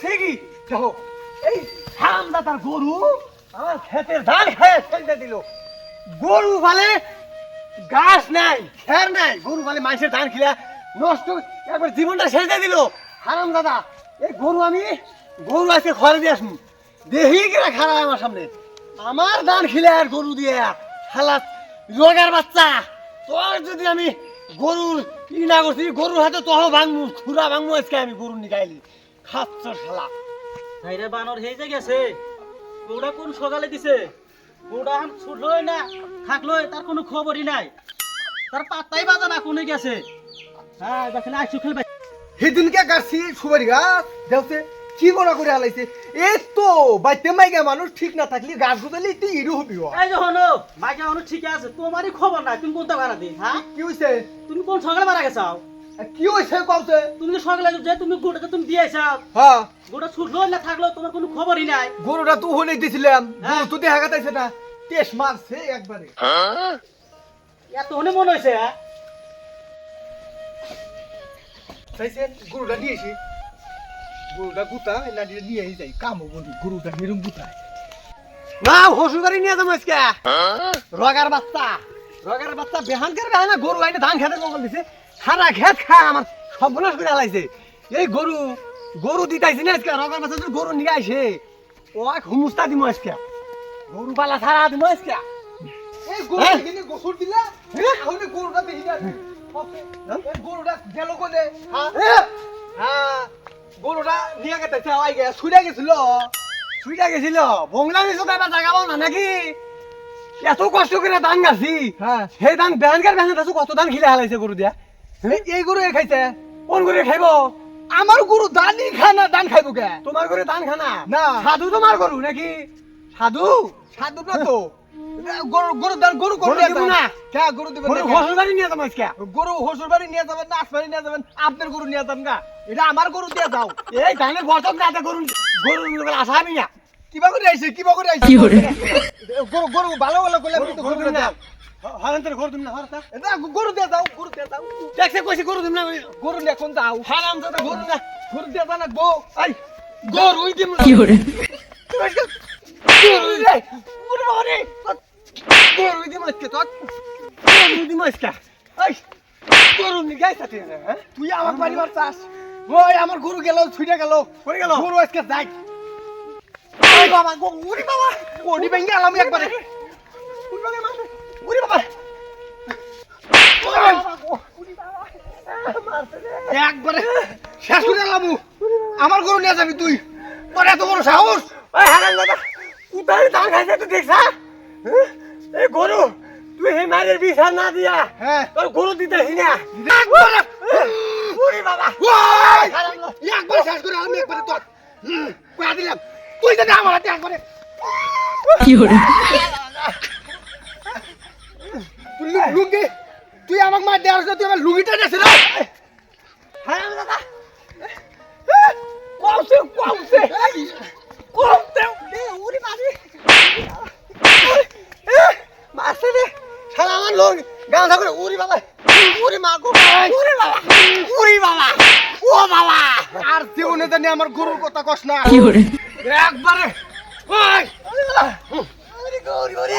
ঠিকই দেখো এই হারামজাদার গরু আমার ক্ষেতের ধান খেয়ে ফেলতে দিল। গরু বলে গাছ নাই খের নাই, গরু বলে মানুষের ধান খিলা নষ্ট একবার জীবনটা শেষ দিয়ে দিল। হারামজাদা এই গরু আজকে ঘরে দিয়ে আসুন, দেখি কিনা খারাপ আমার সামনে আমার ধান খিলে আর গরু দিয়ে হালাত রোগার বাচ্চা। তোর যদি আমি গরুর ই না করছি, গরুর হাতে তহ ভাঙমু খুরা ভাঙমু আজকে আমি গরু নিকাইলি খাচ্ছ শালা। ভাইরে বানর হেজে গেছে, গৌড়া কোন সকালে দিছে, গৌড়া ছুটলই না থাকলই তার কোনো খবরই নাই, তার পাত্তাই বাজা না কোনে গেছে। হ্যাঁ দেখেন আইসু খেলবে সেদিনকে গাছি সুপারি গাছ দেখছে কি মনে করে হালাইছে। এই তো বাইতে মাইগা মানুষ ঠিক না থাকলে গাছ গুদালি তুই ইরু হবি। এই যে হনো মাইকা হনো ঠিক আছে, তোমারই খবর নাই, তুমি কোনটা ভাড়া দি? হ্যাঁ কি হইছে তুমি কোন সকালে মারা গেছাও? কি হইছে কমছে? তুমি যে সকালে যে তুমি গোটাকে তুমি দিয়েছাও, হ্যাঁ গোটা ছুটলই না থাকলো তোমার কোনো খবরই নাই। গরুটা তো হলে দিছিলাম, হ্যাঁ। গরু তো দেখা গাতাইছে না, টেস মারছে একবারে। এত হনে মনে হয়েছে হ্যাঁ? চাইছেন গরুটা নিয়েছি, গরুটা গুতা না দিয়ে নিয়ে যাই কামো বন্ধু, গরুটা নিরম গুতায় না হসুর বাড়ি নিয়ে যাবো আজকে। রগার বাচ্চা বেহানকার বেহানা গরু আইনে ধান খেতে কখন দিছে, সারা খেত খায় আমার সর্বনাশ করে হালাইছে। এই গরু দিতাইছি না আজকে, রগার বাচ্চা যদি গরু নিয়ে আসে ও হুমুস্তা দিব আজকে, গরু পালা সারা দিব আজকে। এই গরুটা কিনে গোসল দিলা, তাহলে গরুটা দেখি না এই গরুটা গেল কোনে? হ্যাঁ গরুটা নিয়ে গেছে আই গে ছুটে গেছিল বংলা নিছো তাই জায়গা পাও না নাকি? এত কষ্ট করে ধান গাছি, হ্যাঁ সেই ধান বেহানকার বেহানা কত ধান খিলে হালাইছে গরু দিয়া। এই গরু এ খাইছে, কোন করে খাইব? আমার গরু দানি খানা দান খাইব কে? তোমার করে ধান খানা না। সাধু তোমার গরু নাকি? সাধু সাধু না তো গরু গরু দান গরু গরু গরু দিব না। কে গরু দিবেন গরু হসুর বাড়ি নিয়ে যাবো আজকে। গরু হসুর বাড়ি নিয়ে যাবেন না আসবাড়ি নিয়ে যাবেন? আপনার গরু নিয়ে যাবেন না, এটা আমার গরু দিয়ে যাও। এই ধানের বর্তক না গরু আশা আমি না কিবা করে আইছে গরু গরু ভালো ভালো করলে আমি তো গরু দিয়ে যাও। হারান্তর গরু তুমি না হারতা এটা গরু দিয়ে যাও, গরু দিয়ে যাও, দেখছে কইছি গরু তুমি না গরু নিয়ে কোন যাও। হারাম দাদা গরু না গরু দিয়ে যাও না গো। আই গরু ওই দিম কি করে গরু রে ওরে বাবারে গরু দিম আজকে তো গরু দিম আজকে। আই গরু নি গাইছা তুই হ্যাঁ তুই আমার পরিবার চাস? ওই আমার গরু গেল ছুটে গেল, কই গেল? গরু আজকে যাই ওই বাবা ওরে বাবা ওডি ভেঙে আলাম একবারে। ওরে বাবা একবারে শেষ করে এলাম। আমার গরু নিয়ে যাবি তুই? তোর এত বড় সাহস? ওই হারাম দাদা উতারে ধান খাইছে তুই দেখছা? এই গরু তুই হে মারের বিচার না দিয়া হ্যাঁ তোর গরু দিতেছি না। ওরে বাবা ওই! হারাম দাদা একবারে শেষ করে এলাম একবারে তোর। কয়া দিলাম তুই জানি আমার হাতে একবারে। কি করে তুই লুঙ্গি, তুই আমাকে মার দেওয়ার তুই আমার লুঙ্গিটা নিয়েছিল। হারাম দাদা কমছে ওরে বাবা মারছে রে শালা আমার লোক গান করে ওরে বাবা ওরে মা গো ওরে বাবা ও বাবা আর জীবনে জানি আমার গরুর কথা কস না। কি করে একবারে ওই! ওরে গৌরি ওরে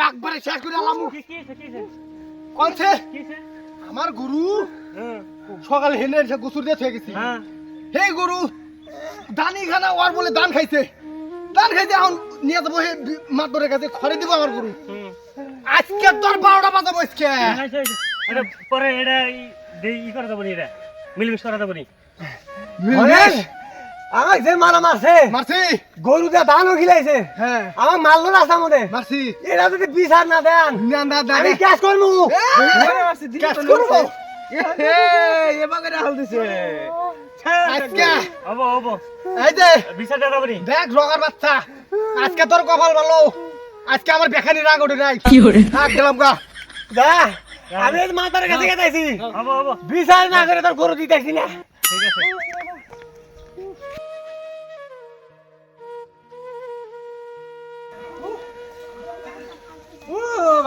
একবারে শেষ করে এলাম। কনছে আমার গরু সকালে হেনে এসে গোসুর দিয়ে থয়ে গেছি। সেই গরু দানি খানা ওর বলে দান খাইছে এখন নিয়ে যাবো হে মাতবরের কাছে খড়ে দিব আমার গরু। আজকে তোর 12টা বাজাবো আজকে। পরে এটা ই করে দেবো নি, এটা মিলমিশ করে দেবো নি। মিলবেশ? আমাকে যে মারা মারছে মারছি। গরু দিয়ে ধানও খিলাইছে হ্যাঁ আমার মারলো রাস্তার মধ্যে। মারছি। এরা যদি বিচার না দেন না না না আমি ক্যাশ করবো। ক্যাশ করবো এবারে হাল দিছে আজকে। হবো এই যে বিচারটা দেবো নি। দেখ রগার বাচ্চা, আজকে তোর কপাল ভালো, আজকে আমার বেখানি রাগ ওঠে নাই। কি করে থাক গেলাম গা। যা আমি এই মাতার কাছে গেছি হবো বিচার না করে তোর গরু দিতেছি না। ঠিক আছে।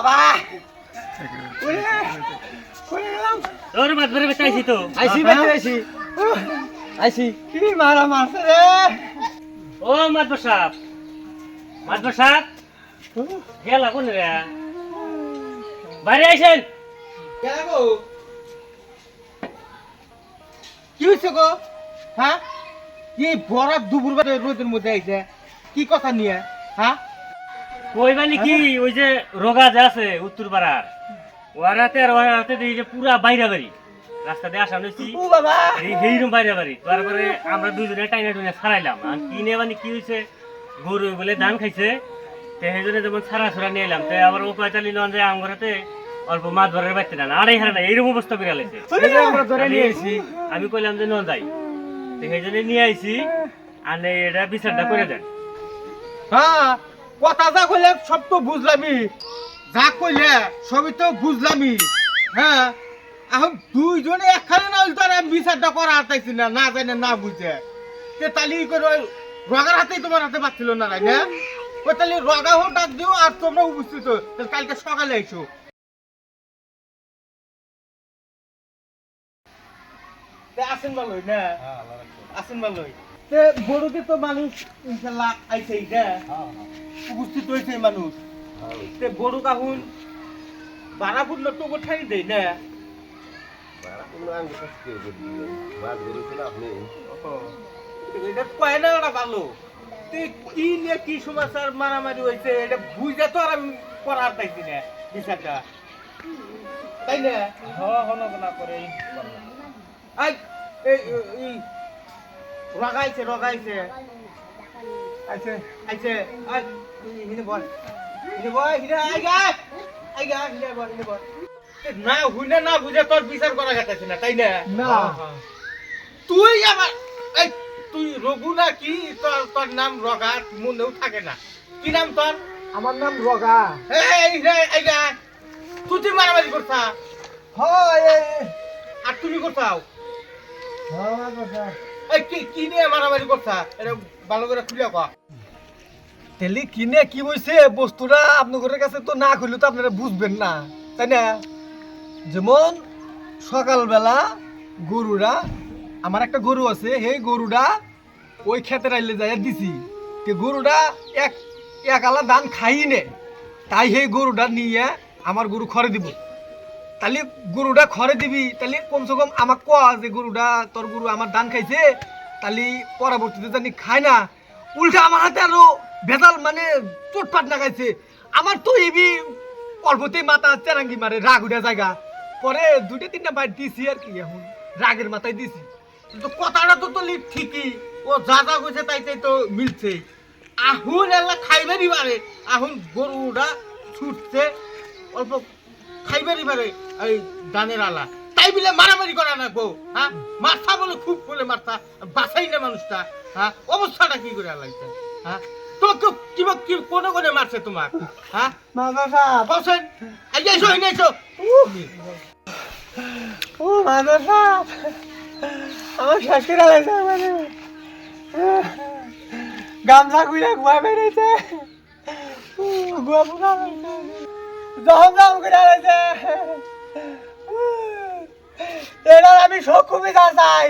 বাবা ওরে ওরে গেলাম তোর মাছ ধরে চাইছি তো আইসি ভাই আইসি আইসি কি মারা মারছে রে ও মাদবর সাহেব গেলা কোন রে বাইরে আইছেন কেন গো কি হইছে গো হ্যাঁ এই বড় দুপুর বেলা রোদের মধ্যে আইছে কি কথা নিয়ে হ্যাঁ কই মানে কি ওই যে রোগা যে আছে উত্তর পাড়ার ওরাতে দেখি যে পুরা বাইরে বাড়ি রাস্তা দিয়ে আসা হয়েছি ও বাবা এইরকম বাইরে বাড়ি তারপরে আমরা দুইজনে টাইনে টুনে ছাড়াইলাম আর কিনে মানে কি হয়েছে গরু বলে ধান খাইছে সেই জন্য যেমন ছাড়া ছড়া নিয়ে এলাম তাই আবার ও পঁয়তাল্লিশ নন যায় আমগরাতে অল্প মাছ ধরার বাড়তে না আড়াই হারা না এইরকম অবস্থা করে আলাইছে আমরা ধরে নিয়ে আইছি আমি কইলাম যে নন যাই সেই জন্য নিয়ে আইছি আর এটা বিচারটা করে দেন হ্যাঁ কথা যা কইলে সব তো বুঝলামই যা কইলে সবই তো বুঝলামই হ্যাঁ এখন দুইজনে একখানে না হইল তার বিচারটা করা হাতাইছি না না জানে না বুঝে তে তালি করে ওই রগার হাতেই তোমার হাতে পাচ্ছিল না রাই না ওই তাহলে রগা হোক ডাক দিও আর তোমরা উপস্থিত হও। তাহলে কালকে সকালে আইসো আসেন ভালোই না আসেন ভালোই বড়কে তো মানুষ ইনশাল্লাহ আইছে না উপস্থিত হয়েছে মানুষ তে বড় কাহুন বারাপুর তো ঠাই দেয় না এটা কয় না ওরা ভালো তুই কি নিয়ে কি সমাচার মারামারি হয়েছে এটা বুঝে তো আর আমি করার পাইছি না বিচারটা তাই না হনা করে রগাইছে রগাইছে আইছে আইছে আই হিনে বল হিনে আইগা আইগা হিনে বল না হুইনা না বুঝে তোর বিচার করা গেছে না তাই না না তুই আমার এই তুই রঘু না কি তোর তোর নাম রগা মনেও থাকে না কি নাম তোর আমার নাম রগা এই রে আইগা তুই মারামারি করছা হয় আর তুমি করছাও হ্যাঁ কথা এই কি নিয়ে মারামারি করছা এটা ভালো করে খুলে কও তেলি কিনে কি হইছে বস্তুটা আপনাদের কাছে তো না কইলে তো আপনারা বুঝবেন না তাই না যেমন সকালবেলা গরুরা আমার একটা গরু আছে সেই গরুটা ওই ক্ষেতের আইলে যাই দিছি তে গরুটা এক আলা ধান খাই নে তাই সেই গরুটা নিয়ে আমার গরু খড়ে দিব তাহলে গরুটা খড়ে দিবি তাহলে কমসে কম আমাকে কয়া যে গরুটা তোর গরু আমার ধান খাইছে তাহলে পরবর্তীতে জানি খায় না উল্টা আমার হাতে আরো ভেজাল মানে চোটপাট না খাইছে আমার তো এবি অল্পতেই মাথা চেরাঙ্গি মারে রাগ উঠে জায়গা পরে দুইটা তিনটা বাইট দিছি আর কি এখন রাগের মাথায় দিছি তো কথাটা তো তো ঠিকই ও যা যা কইছে তাই তাই তো মিলছে আহুন এলা খাইবেরই পারে আহুন গরুটা ছুটছে অল্প খাইবেরই পারে এই দানের আলা তাই বলে মারামারি করা না গো হ্যাঁ মাথা বলে খুব বলে মাথা বাঁচাই না মানুষটা হ্যাঁ অবস্থাটা কি করে লাগছে হ্যাঁ তোমাকে কি কোনে কোনে মারছে তোমার হ্যাঁ মামা সাহেব বসেন এই যে এসো এসো ও মামা সাহেব আমার শাশুড়ি আলাইছে মানে গামছা গুলা গুয়া বেরিয়েছে গুয়া পুরা জহম জহম করে আলাইছে এবার আমি সক্ষমী যা চাই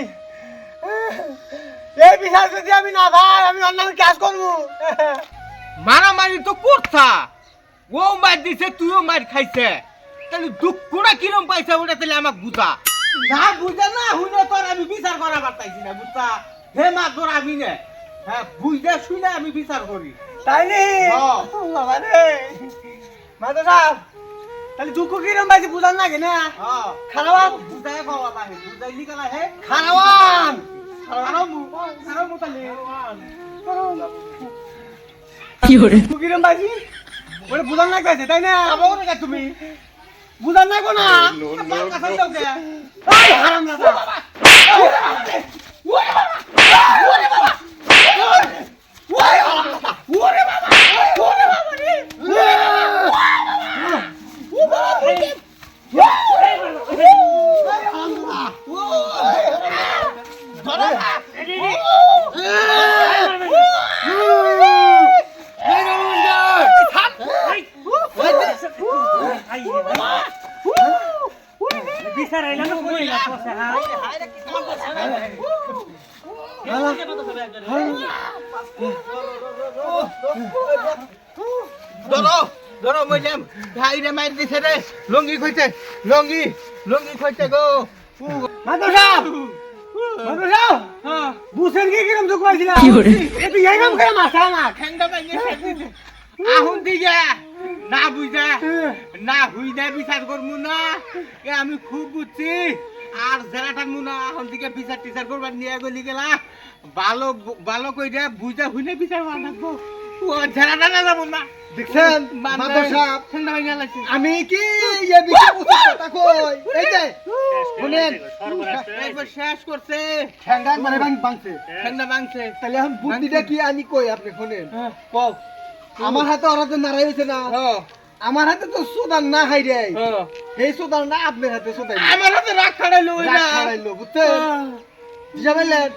এই বিচার যদি আমি না পাই আমি অন্য কাজ করবো মারামারি তো করছা ও মার দিছে তুইও মার খাইছে তাহলে দুঃখটা কিরম পাইছে ওটা তাহলে আমাকে বুঝা না বুঝা না হুইনে তোর আমি বিচার করা পারতাইছি না বুঝছা হে মা তোর আমি না হ্যাঁ বুঝতে শুনে আমি বিচার করি তাই নি বাবা রে মাদা সাহেব তাহলে দুঃখ কিরম পাইছে বুঝান না কেনা হ্যাঁ খারাপ বুঝাই কওয়া পাহে বুঝাইলি কালা হে খারাপ খারাপ তাহলে কি hore দুঃখ কিরম পাইছি ওরে বুঝান না পাইছে তাই না আবার না তুমি বুঝান না কোনা আমার কাছে দাও কে এই হারাম দাদা ধরো ধরো মইলাম ভাই রে মাইর দিছে রে লঙ্গি কইছে লঙ্গি লঙ্গি কইছে গো মাদর সাহেব মাদর সাহেব বুঝেন কি কিরম দুঃখ হয়েছিল কি করে? এত এই কাম করে মাথা আমার ঠান্ডা বাইরে দিছে আহুন দিগা না বুঝা না হুইদা বিচার করমু না এ আমি খুব বুঝছি আর যারা টানমু না এখন দিকে বিচার টিচার করবার নিয়ে গলি গেলা ভালো ভালো কইরা বুঝা হুইনে বিচার বানাবো ও যারা টানা যাবো না দেখছেন মাদর সাহেব ঠান্ডা বাইরে লাগছে আমি কি এ বিষয়ে উচিত কথা কই এই যে শুনেন একবার শেষ করছে ঠ্যাঙ্গা মানে ভাঙছে ঠান্ডা ভাঙছে তাহলে এখন বুদ্ধিটা কি আমি কই আপনি শুনেন কও আমার হাতে ওরা তো নাড়াই হয়েছে না আমার হাতে তো সুদান না খাই রে এই সুদান না আপনার হাতে সুদাই আমার হাতে রাগ খাড়াইলো ওই না খাইলো বুঝছেন বুঝা পাইলেন